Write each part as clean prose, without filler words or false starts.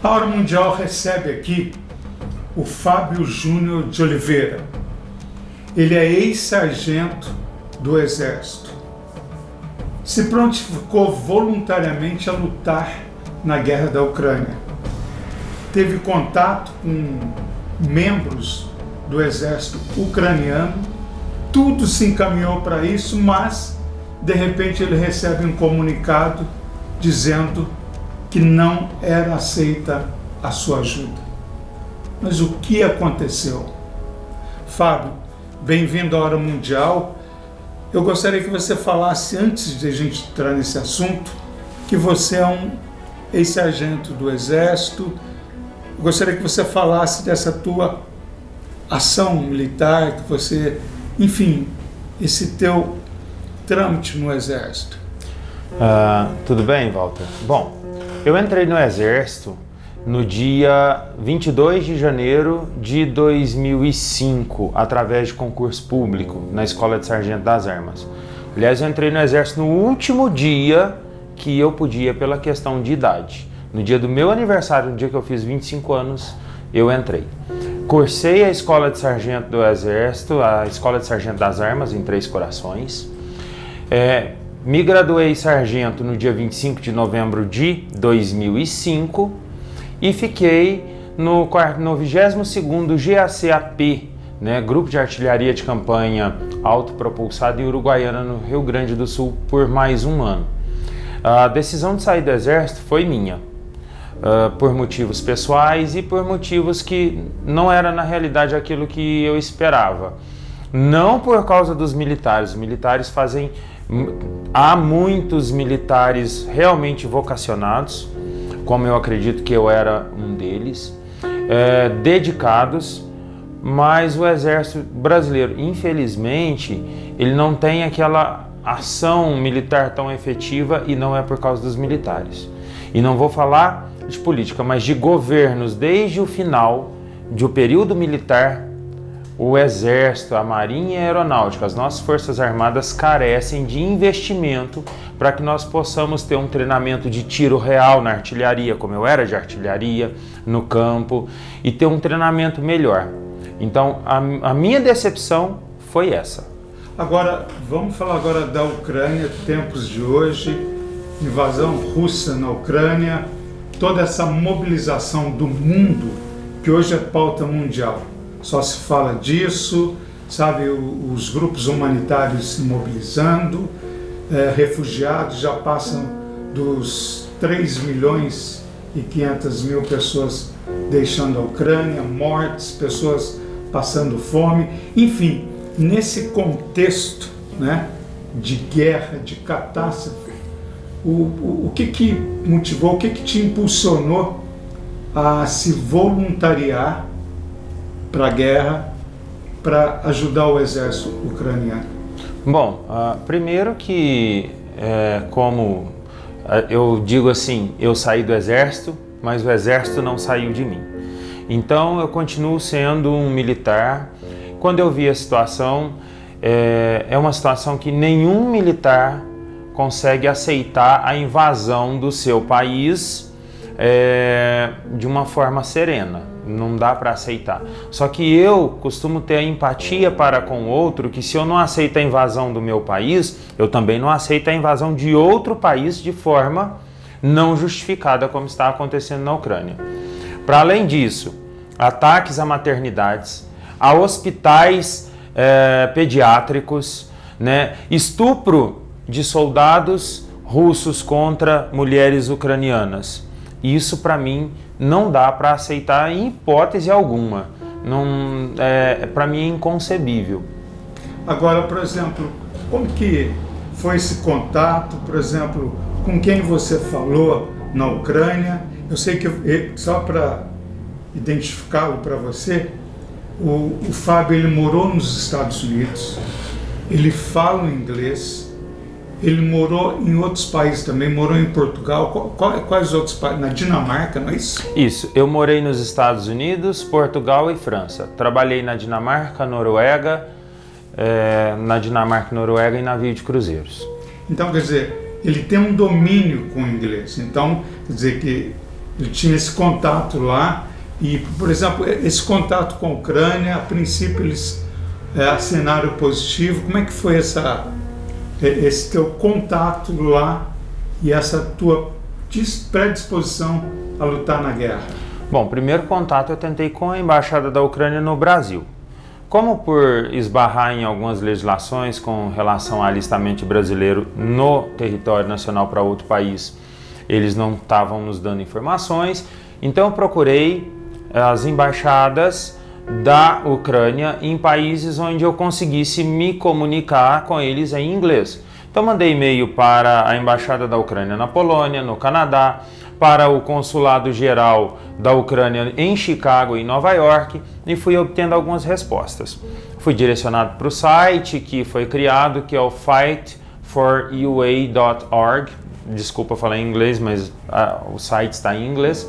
A Hora Mundial recebe aqui o Fábio Júnior de Oliveira. Ele é ex-sargento do Exército. Se prontificou voluntariamente a lutar na guerra da Ucrânia. Teve contato com membros do exército ucraniano. Tudo se encaminhou para isso, mas de repente ele recebe um comunicado dizendo que não era aceita a sua ajuda. Mas o que aconteceu? Fábio, bem-vindo à Hora Mundial. Eu gostaria que você falasse, antes de a gente entrar nesse assunto, que você é um ex-sargento do Exército. Eu gostaria que você falasse dessa tua ação militar, que você, enfim, esse teu trâmite no Exército. Tudo bem, Walter? Bom, eu entrei no Exército no dia 22 de janeiro de 2005, através de concurso público, na Escola de Sargento das Armas. Aliás, eu entrei no Exército no último dia que eu podia, pela questão de idade. No dia do meu aniversário, no dia que eu fiz 25 anos, eu entrei. Cursei a Escola de Sargento do Exército, a Escola de Sargento das Armas, em Três Corações. Me graduei sargento no dia 25 de novembro de 2005 e fiquei no 22º GACAP, né, Grupo de Artilharia de Campanha Autopropulsado em Uruguaiana, no Rio Grande do Sul, por mais um ano. A decisão de sair do Exército foi minha, por motivos pessoais e por motivos que não era na realidade aquilo que eu esperava. Não por causa dos militares. Os militares fazem... Há muitos militares realmente vocacionados, como eu acredito que eu era um deles, dedicados, mas o Exército brasileiro, infelizmente, ele não tem aquela ação militar tão efetiva, e não é por causa dos militares. E não vou falar de política, mas de governos. Desde o final do período militar, o Exército, a Marinha e a Aeronáutica, as nossas Forças Armadas carecem de investimento para que nós possamos ter um treinamento de tiro real na artilharia, como eu era de artilharia, no campo, e ter um treinamento melhor. Então, a minha decepção foi essa. Agora, vamos falar agora da Ucrânia, tempos de hoje, invasão russa na Ucrânia, toda essa mobilização do mundo, que hoje é pauta mundial. Só se fala disso, sabe, os grupos humanitários se mobilizando, refugiados já passam dos 3.500.000 pessoas deixando a Ucrânia, mortes, pessoas passando fome, enfim, nesse contexto, né, de guerra, de catástrofe, o que motivou, o que te impulsionou a se voluntariar para a guerra, para ajudar o exército ucraniano? Bom, primeiro que, como eu digo assim, eu saí do exército, mas o exército não saiu de mim. Então eu continuo sendo um militar. Quando eu vi a situação, é uma situação que nenhum militar consegue aceitar a invasão do seu país de uma forma serena. Não dá para aceitar. Só que eu costumo ter a empatia para com o outro, que se eu não aceito a invasão do meu país, eu também não aceito a invasão de outro país de forma não justificada, como está acontecendo na Ucrânia. Para além disso, ataques a maternidades, a hospitais pediátricos, né, estupro de soldados russos contra mulheres ucranianas. Isso, para mim, não dá para aceitar em hipótese alguma. Para mim é inconcebível. Agora, por exemplo, como que foi esse contato, por exemplo, com quem você falou na Ucrânia? Eu sei que, só para identificá-lo para você, o Fábio, ele morou nos Estados Unidos, ele fala inglês, ele morou em outros países também, morou em Portugal. Quais outros países? Na Dinamarca, não é isso? Isso, eu morei nos Estados Unidos, Portugal e França. Trabalhei na Dinamarca, Noruega, em navio de cruzeiros. Então, quer dizer, ele tem um domínio com o inglês. Então, quer dizer que ele tinha esse contato lá e, por exemplo, esse contato com a Ucrânia, a princípio eles assinaram positivo. Como é que foi esse teu contato lá e essa tua predisposição a lutar na guerra? Bom, primeiro contato eu tentei com a Embaixada da Ucrânia no Brasil. Como por esbarrar em algumas legislações com relação ao alistamento brasileiro no território nacional para outro país, eles não estavam nos dando informações, então eu procurei as embaixadas da Ucrânia em países onde eu conseguisse me comunicar com eles em inglês. Então mandei e-mail para a Embaixada da Ucrânia na Polônia, no Canadá, para o Consulado Geral da Ucrânia em Chicago e Nova York e fui obtendo algumas respostas. Fui direcionado para o site que foi criado, que é o fightforua.org. Desculpa falar em inglês, mas o site está em inglês.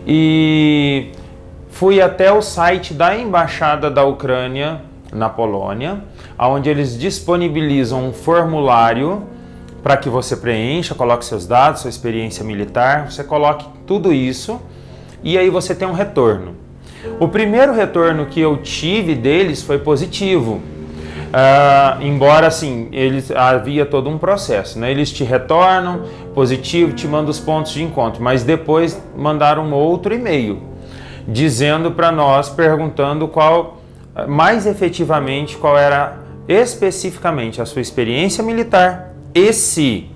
E fui até o site da Embaixada da Ucrânia na Polônia, onde eles disponibilizam um formulário para que você preencha, coloque seus dados, sua experiência militar, você coloque tudo isso e aí você tem um retorno. O primeiro retorno que eu tive deles foi positivo, embora assim, havia todo um processo, né? Eles te retornam positivo, te mandam os pontos de encontro, mas depois mandaram um outro e-mail dizendo para nós, perguntando mais efetivamente qual era especificamente a sua experiência militar e se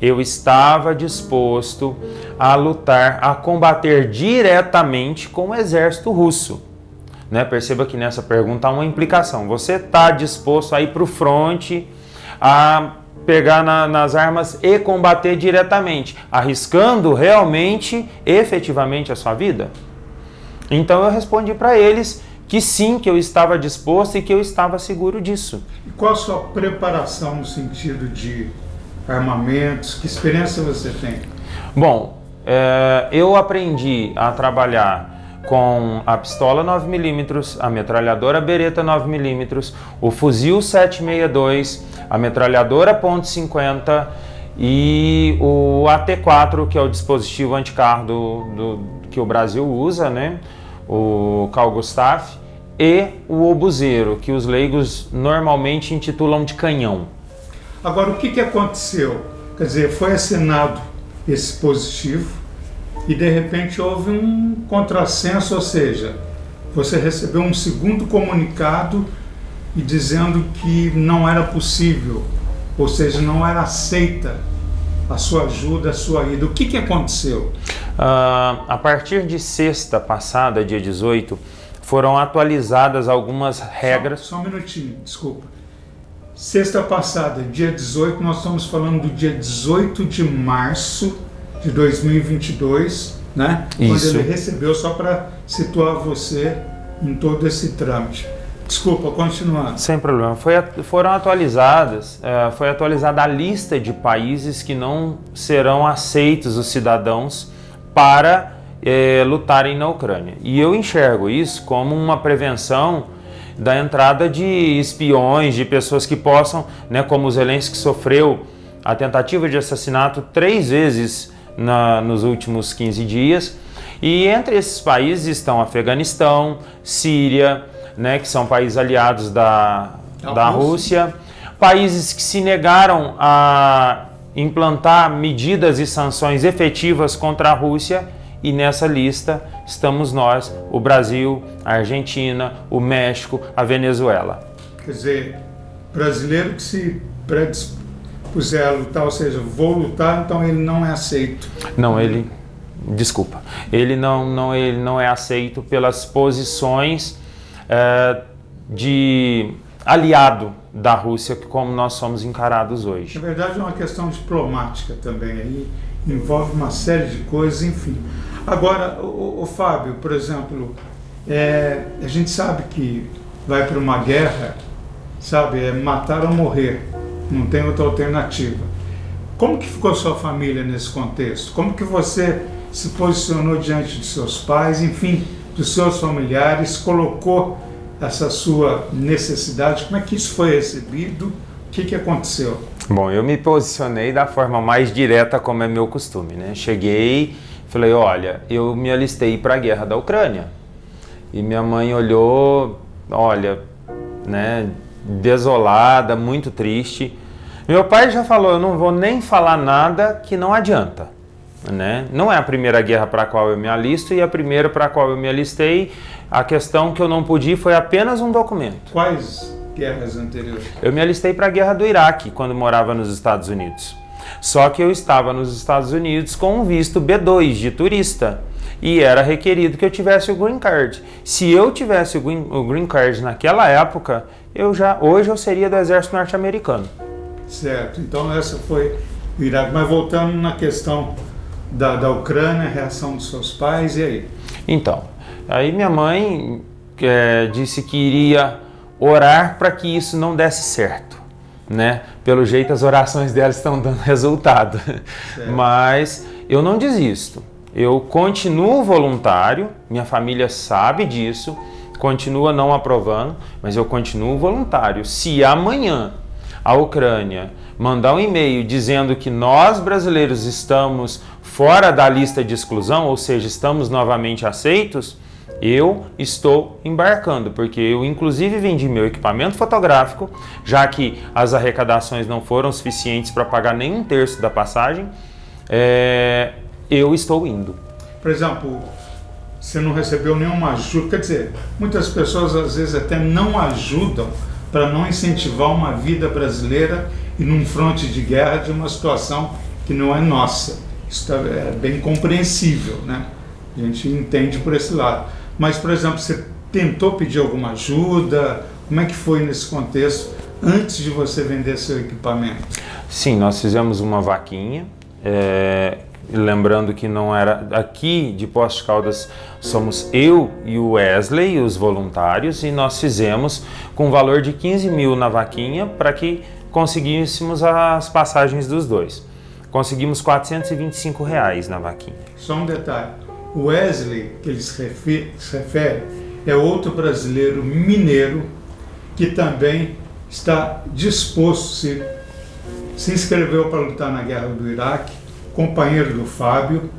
eu estava disposto a lutar, a combater diretamente com o exército russo. Né? Perceba que nessa pergunta há uma implicação. Você está disposto a ir para o fronte, a pegar nas armas e combater diretamente, arriscando realmente, efetivamente a sua vida? Então eu respondi para eles que sim, que eu estava disposto e que eu estava seguro disso. E qual a sua preparação no sentido de armamentos? Que experiência você tem? Bom, eu aprendi a trabalhar com a pistola 9mm, a metralhadora Beretta 9mm, o fuzil 7.62, a metralhadora .50 e o AT4, que é o dispositivo anticarro que o Brasil usa, né? O Carl Gustaf, e o obuseiro, que os leigos normalmente intitulam de canhão. Agora, o que aconteceu? Quer dizer, foi assinado esse positivo e de repente houve um contrassenso, ou seja, você recebeu um segundo comunicado e dizendo que não era possível, ou seja, não era aceita a sua ajuda, a sua ida. O que aconteceu? A partir de sexta passada, dia 18, foram atualizadas algumas regras. Só um minutinho, desculpa. Sexta passada, dia 18, nós estamos falando do dia 18 de março de 2022, né? Isso. Quando ele recebeu, só para situar você em todo esse trâmite. Desculpa, continuando. Sem problema. Foi atualizada a lista de países que não serão aceitos os cidadãos para lutarem na Ucrânia. E eu enxergo isso como uma prevenção da entrada de espiões, de pessoas que possam, né, como o Zelensky sofreu a tentativa de assassinato 3 vezes nos últimos 15 dias. E entre esses países estão Afeganistão, Síria, né, que são países aliados da Rússia, países que se negaram a implantar medidas e sanções efetivas contra a Rússia, e nessa lista estamos nós, o Brasil, a Argentina, o México, a Venezuela. Quer dizer, brasileiro que se predispuser a lutar, ou seja, vou lutar, então ele não é aceito. Não, ele não é aceito pelas posições de aliado da Rússia, como nós somos encarados hoje. Na verdade é uma questão diplomática também, aí envolve uma série de coisas, enfim. Agora, o Fábio, por exemplo, a gente sabe que vai para uma guerra, sabe, é matar ou morrer, não tem outra alternativa. Como que ficou sua família nesse contexto? Como que você se posicionou diante de seus pais, enfim, dos seus familiares, colocou essa sua necessidade? Como é que isso foi recebido? O que aconteceu? Bom, eu me posicionei da forma mais direta, como é meu costume, né? Cheguei Falei, olha, eu me alistei para a guerra da Ucrânia. E minha mãe olhou, olha, né, desolada, muito triste. Meu pai já falou, eu não vou nem falar nada que não adianta, né? Não é a primeira guerra para a qual eu me alisto e a primeira para a qual eu me alistei. A questão que eu não pude ir foi apenas um documento. Quais guerras anteriores? Eu me alistei para a guerra do Iraque, quando morava nos Estados Unidos. Só que eu estava nos Estados Unidos com um visto B2 de turista e era requerido que eu tivesse o Green Card. Se eu tivesse o Green Card naquela época, hoje eu seria do exército norte-americano. Certo, então essa foi o Iraque. Mas voltando na questão da Ucrânia, a reação dos seus pais, e aí? Então, aí minha mãe disse que iria orar para que isso não desse certo, né? Pelo jeito as orações dela estão dando resultado, mas eu não desisto. Eu continuo voluntário, minha família sabe disso, continua não aprovando, mas eu continuo voluntário. Se amanhã a Ucrânia mandar um e-mail dizendo que nós brasileiros estamos fora da lista de exclusão, ou seja, estamos novamente aceitos, eu estou embarcando, porque eu inclusive vendi meu equipamento fotográfico, já que as arrecadações não foram suficientes para pagar nem 1/3 da passagem, eu estou indo. Por exemplo, você não recebeu nenhuma ajuda, quer dizer, muitas pessoas às vezes até não ajudam para não incentivar uma vida brasileira e num fronte de guerra de uma situação que não é nossa. Isso é bem compreensível, né? A gente entende por esse lado. Mas, por exemplo, você tentou pedir alguma ajuda? Como é que foi nesse contexto antes de você vender seu equipamento? Sim, nós fizemos uma vaquinha. Lembrando que não era aqui de Poços de Caldas, somos eu e o Wesley, os voluntários, e nós fizemos com um valor de 15 mil na vaquinha para que conseguíssemos as passagens dos dois. Conseguimos R$425 na vaquinha. Só um detalhe, o Wesley, que ele se refere, é outro brasileiro mineiro que também está disposto, se inscreveu para lutar na guerra do Iraque, companheiro do Fábio,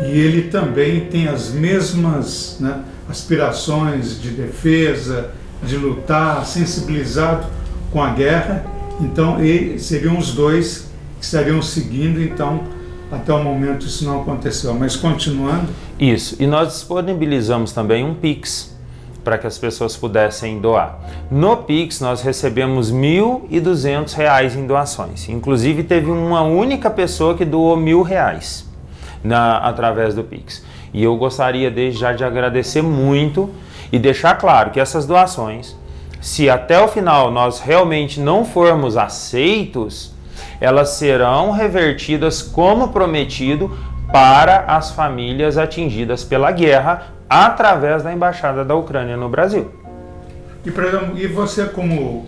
e ele também tem as mesmas, né, aspirações de defesa, de lutar, sensibilizado com a guerra. Então seriam os dois que estariam seguindo. Então até o momento isso não aconteceu, mas continuando. Isso, e nós disponibilizamos também um Pix para que as pessoas pudessem doar. No Pix nós recebemos R$1.200 em doações. Inclusive teve uma única pessoa que doou R$1.000 através do Pix. E eu gostaria desde já de agradecer muito e deixar claro que essas doações, se até o final nós realmente não formos aceitos, elas serão revertidas como prometido para as famílias atingidas pela guerra através da Embaixada da Ucrânia no Brasil. E você como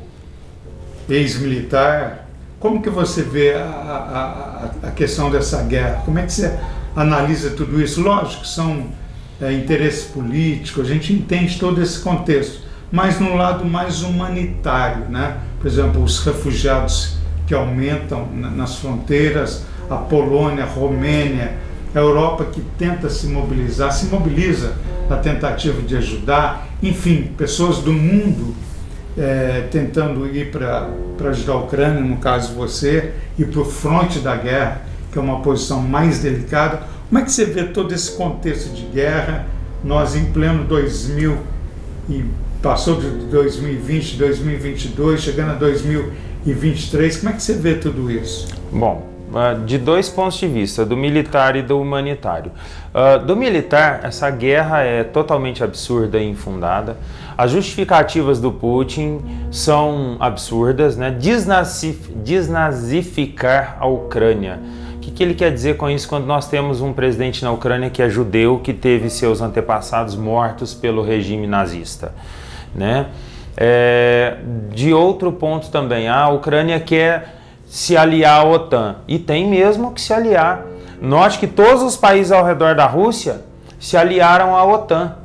ex-militar, como que você vê a questão dessa guerra? Como é que você analisa tudo isso? Lógico que são interesses políticos, a gente entende todo esse contexto, mas no lado mais humanitário, né? Por exemplo, os refugiados que aumentam nas fronteiras, a Polônia, a Romênia, a Europa que tenta se mobiliza na tentativa de ajudar, enfim, pessoas do mundo tentando ir para ajudar a Ucrânia, no caso você, ir para o fronte da guerra, que é uma posição mais delicada. Como é que você vê todo esse contexto de guerra? Nós em pleno 2000, e passou de 2020, 2022, chegando a 2023, como é que você vê tudo isso? Bom, de dois pontos de vista, do militar e do humanitário. Do militar, essa guerra é totalmente absurda e infundada. As justificativas do Putin são absurdas, né? Desnazificar a Ucrânia. O que ele quer dizer com isso quando nós temos um presidente na Ucrânia que é judeu, que teve seus antepassados mortos pelo regime nazista, né? De outro ponto também, a Ucrânia quer se aliar à OTAN, e tem mesmo que se aliar. Note que todos os países ao redor da Rússia se aliaram à OTAN,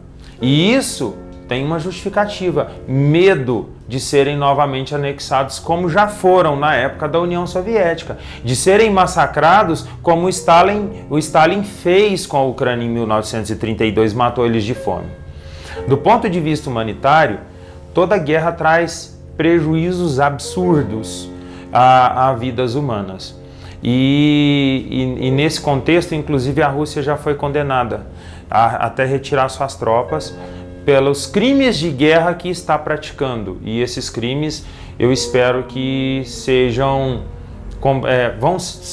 e isso tem uma justificativa: medo de serem novamente anexados, como já foram na época da União Soviética, de serem massacrados como o Stalin fez com a Ucrânia em 1932, matou eles de fome. Do ponto de vista humanitário, toda guerra traz prejuízos absurdos a vidas humanas. E nesse contexto, inclusive, a Rússia já foi condenada a até retirar suas tropas pelos crimes de guerra que está praticando. E esses crimes, eu espero que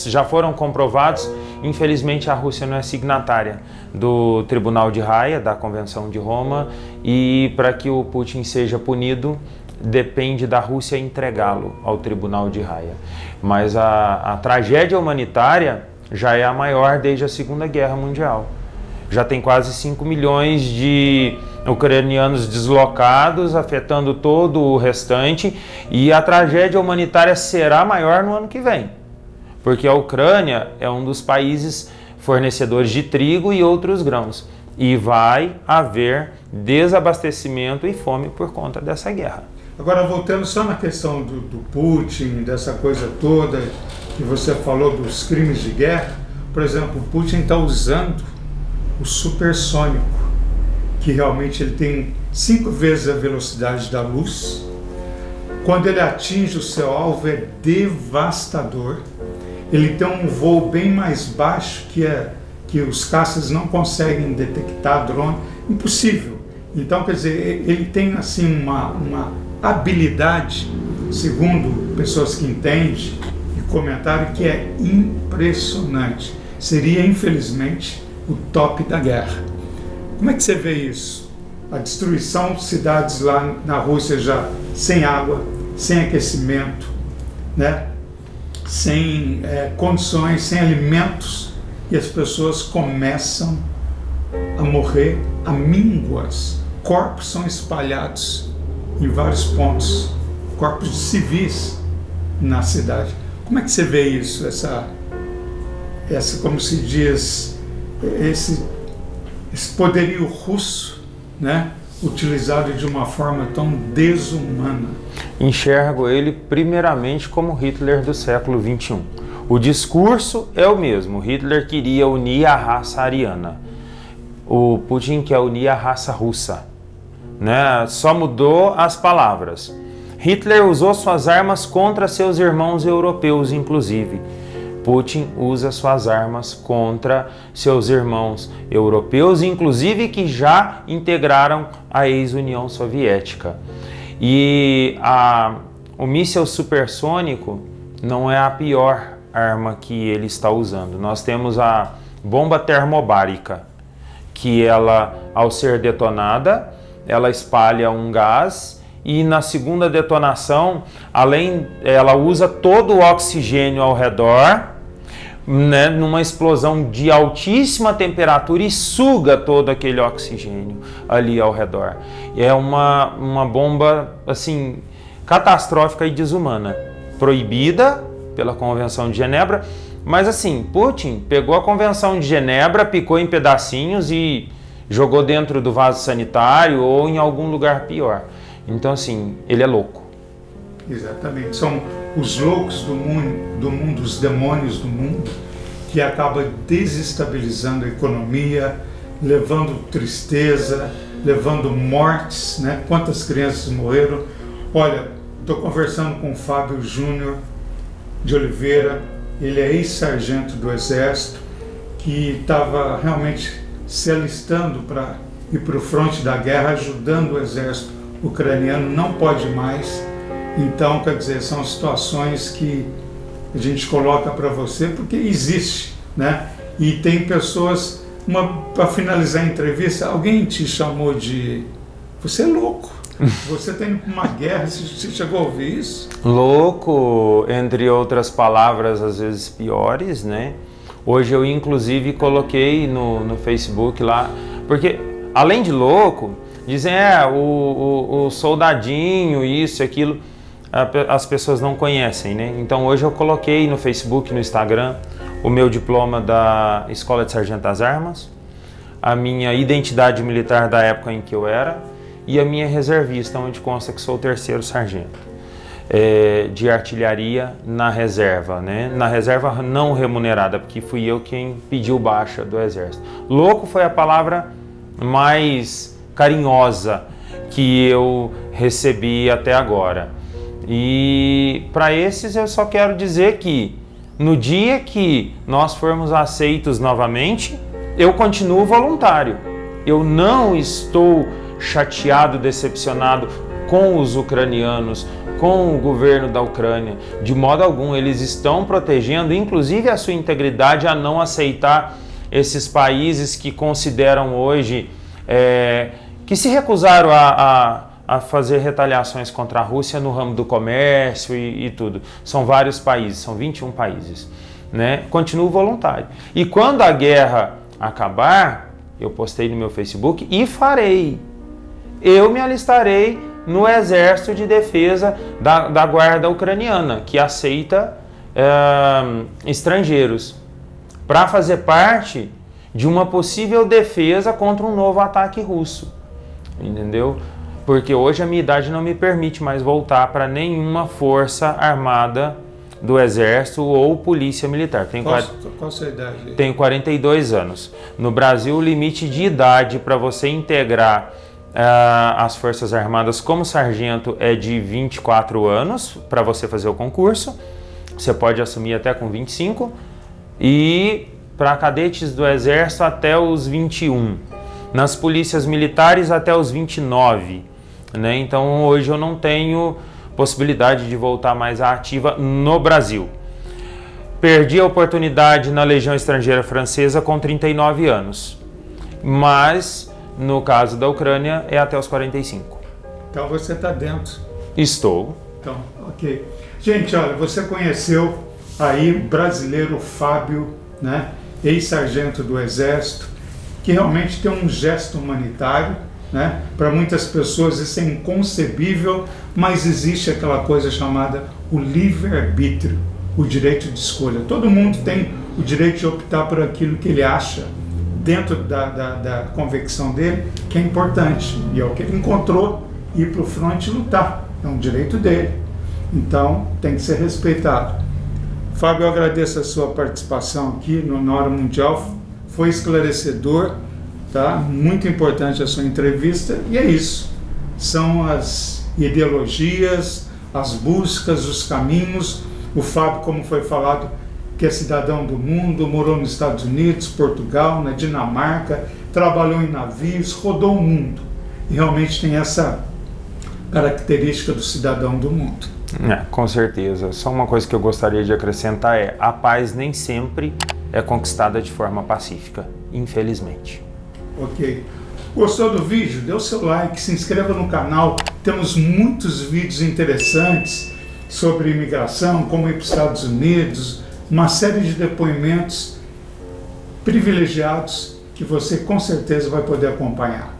já foram comprovados. Infelizmente, a Rússia não é signatária do Tribunal de Haia, da Convenção de Roma, e para que o Putin seja punido, depende da Rússia entregá-lo ao Tribunal de Haia. Mas a tragédia humanitária já é a maior desde a Segunda Guerra Mundial. Já tem quase 5 milhões de ucranianos deslocados, afetando todo o restante, e a tragédia humanitária será maior no ano que vem, porque a Ucrânia é um dos países fornecedores de trigo e outros grãos, e vai haver desabastecimento e fome por conta dessa guerra. Agora, voltando só na questão do Putin, dessa coisa toda que você falou dos crimes de guerra, por exemplo, o Putin está usando o supersônico, que realmente ele tem 5 vezes a velocidade da luz. Quando ele atinge o seu alvo é devastador. Ele tem um voo bem mais baixo que os caças não conseguem detectar drone, impossível. Então, quer dizer, ele tem assim uma habilidade, segundo pessoas que entendem e comentaram, que é impressionante. Seria, infelizmente, o top da guerra. Como é que você vê isso? A destruição de cidades lá na Rússia já sem água, sem aquecimento, né? Sem condições, sem alimentos, e as pessoas começam a morrer a mínguas. Corpos são espalhados em vários pontos, corpos de civis na cidade. Como é que você vê isso? Essa como se diz, esse poderio russo, né, utilizado de uma forma tão desumana? Enxergo ele primeiramente como Hitler do século XXI. O discurso é o mesmo. Hitler queria unir a raça ariana. O Putin quer unir a raça russa, né? Só mudou as palavras. Hitler usou suas armas contra seus irmãos europeus, inclusive. Putin usa suas armas contra seus irmãos europeus, inclusive que já integraram a ex-União Soviética. E o míssil supersônico não é a pior arma que ele está usando. Nós temos a bomba termobárica, que ela, ao ser detonada, ela espalha um gás, e na segunda detonação, ela usa todo o oxigênio ao redor, né, numa explosão de altíssima temperatura, e suga todo aquele oxigênio ali ao redor. É uma bomba assim catastrófica e desumana, proibida pela Convenção de Genebra, mas assim, Putin pegou a Convenção de Genebra, picou em pedacinhos e jogou dentro do vaso sanitário ou em algum lugar pior. Então assim, ele é louco. Exatamente, são os loucos do mundo, os demônios do mundo, que acabam desestabilizando a economia, levando tristeza, levando mortes, né? Quantas crianças morreram? Olha, estou conversando com o Fábio Júnior de Oliveira, ele é ex-sargento do Exército, que estava realmente se alistando para ir para o fronte da guerra, ajudando o Exército ucraniano, não pode mais. Então, quer dizer, são situações que a gente coloca para você porque existe, né? E tem pessoas, para finalizar a entrevista, alguém te chamou de... Você é louco, você está indo para uma guerra, você chegou a ouvir isso? Louco, entre outras palavras, às vezes piores, né? Hoje eu, inclusive, coloquei no Facebook lá, porque, além de louco, dizem, o soldadinho, isso e aquilo... As pessoas não conhecem, né? Então hoje eu coloquei no Facebook, no Instagram, o meu diploma da Escola de Sargento das Armas, a minha identidade militar da época em que eu era, e a minha reservista, onde consta que sou o 3º sargento de artilharia na reserva, né? Na reserva não remunerada, porque fui eu quem pediu baixa do Exército. Louco foi a palavra mais carinhosa que eu recebi até agora. E para esses eu só quero dizer que no dia que nós formos aceitos novamente, eu continuo voluntário. Eu não estou chateado, decepcionado com os ucranianos, com o governo da Ucrânia, de modo algum. Eles estão protegendo, inclusive, a sua integridade a não aceitar esses países que consideram hoje, que se recusaram a fazer retaliações contra a Rússia no ramo do comércio e tudo. São vários países, são 21 países, né? Continuo voluntário. E quando a guerra acabar, eu postei no meu Facebook e farei. Eu me alistarei no Exército de Defesa da Guarda Ucraniana, que aceita estrangeiros, para fazer parte de uma possível defesa contra um novo ataque russo, entendeu? Porque hoje a minha idade não me permite mais voltar para nenhuma força armada do Exército ou polícia militar. Qual a sua idade? Tenho 42 anos. No Brasil, o limite de idade para você integrar as Forças Armadas como sargento é de 24 anos para você fazer o concurso. Você pode assumir até com 25. E para cadetes do Exército até os 21. Nas polícias militares até os 29. Né? Então hoje eu não tenho possibilidade de voltar mais à ativa no Brasil. Perdi a oportunidade na Legião Estrangeira Francesa com 39 anos. Mas no caso da Ucrânia é até os 45. Então você está dentro. Estou. Então, ok. Gente, olha, você conheceu aí o brasileiro Fábio, né? Ex-sargento do Exército, que realmente tem um gesto humanitário, né? Para muitas pessoas isso é inconcebível, mas existe aquela coisa chamada o livre-arbítrio, o direito de escolha. Todo mundo tem o direito de optar por aquilo que ele acha, dentro da convicção dele, que é importante. E é o que ele encontrou, ir para o fronte e lutar. É um direito dele. Então, tem que ser respeitado. Fábio, eu agradeço a sua participação aqui na Hora Mundial. Foi esclarecedor, tá? Muito importante a sua entrevista. E é isso. São as ideologias, as buscas, os caminhos. O Fábio, como foi falado, que é cidadão do mundo, morou nos Estados Unidos, Portugal, na Dinamarca, trabalhou em navios, rodou o mundo. E realmente tem essa característica do cidadão do mundo. Com certeza. Só uma coisa que eu gostaria de acrescentar é: a paz nem sempre é conquistada de forma pacífica, infelizmente. Ok. Gostou do vídeo? Dê o seu like, se inscreva no canal. Temos muitos vídeos interessantes sobre imigração, como ir para os Estados Unidos, uma série de depoimentos privilegiados que você com certeza vai poder acompanhar.